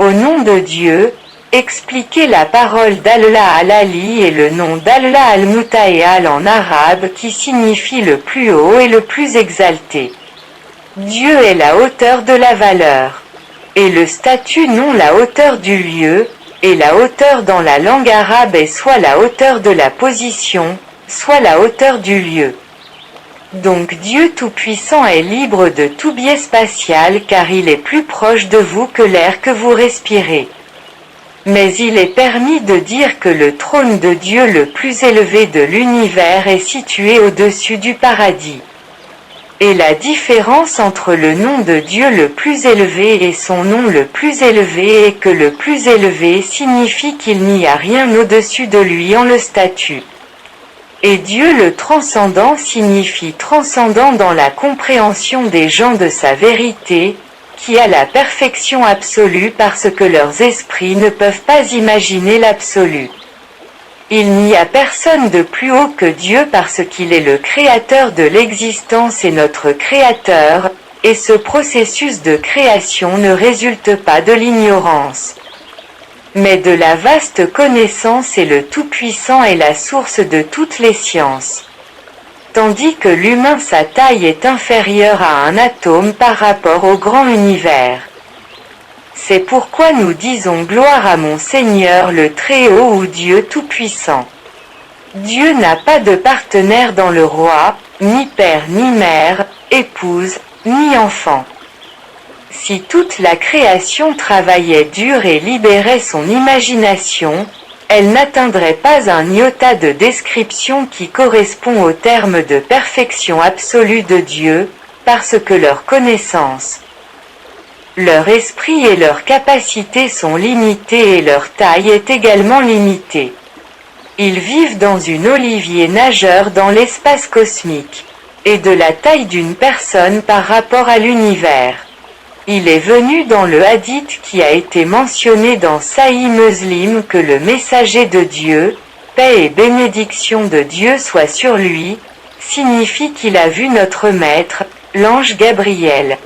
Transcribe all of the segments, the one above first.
Au nom de Dieu, expliquez la parole d'Allah al-Ali et le nom d'Allah al-Muta'al en arabe qui signifie le plus haut et le plus exalté. Dieu est la hauteur de la valeur. Et le statut non la hauteur du lieu, et la hauteur dans la langue arabe est soit la hauteur de la position, soit la hauteur du lieu. Donc Dieu Tout-Puissant est libre de tout biais spatial car il est plus proche de vous que l'air que vous respirez. Mais il est permis de dire que le trône de Dieu le plus élevé de l'univers est situé au-dessus du paradis. Et la différence entre le nom de Dieu le plus élevé et son nom le plus élevé est que le plus élevé signifie qu'il n'y a rien au-dessus de lui en le statut. Et Dieu le transcendant signifie transcendant dans la compréhension des gens de sa vérité, qui a la perfection absolue parce que leurs esprits ne peuvent pas imaginer l'absolu. Il n'y a personne de plus haut que Dieu parce qu'il est le créateur de l'existence et notre créateur, et ce processus de création ne résulte pas de l'ignorance, mais de la vaste connaissance et le Tout-Puissant est la source de toutes les sciences. Tandis que l'humain sa taille est inférieure à un atome par rapport au grand univers. C'est pourquoi nous disons gloire à mon Seigneur le Très-Haut ou Dieu Tout-Puissant. Dieu n'a pas de partenaire dans le roi, ni père ni mère, épouse, ni enfant. Si toute la création travaillait dur et libérait son imagination, elle n'atteindrait pas un iota de description qui correspond au terme de perfection absolue de Dieu, parce que leur connaissance, leur esprit et leur capacité sont limités et leur taille est également limitée. Ils vivent dans une olivier nageur dans l'espace cosmique, et de la taille d'une personne par rapport à l'univers. Il est venu dans le hadith qui a été mentionné dans Sahih Muslim que le messager de Dieu, paix et bénédiction de Dieu soit sur lui, signifie qu'il a vu notre maître, l'ange Gabriel.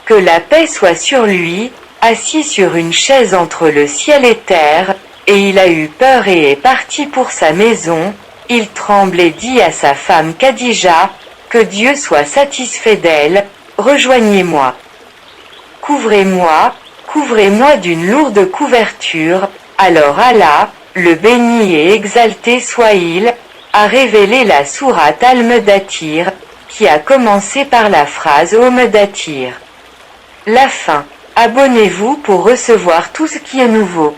Que la paix soit sur lui, assis sur une chaise entre le ciel et terre, et il a eu peur et est parti pour sa maison, il tremble et dit à sa femme Khadija, que Dieu soit satisfait d'elle, rejoignez-moi. Couvrez-moi d'une lourde couverture, alors Allah, le béni et exalté soit-il, a révélé la sourate Al-Mudaththir, qui a commencé par la phrase Ô Mudaththir. La fin. Abonnez-vous pour recevoir tout ce qui est nouveau.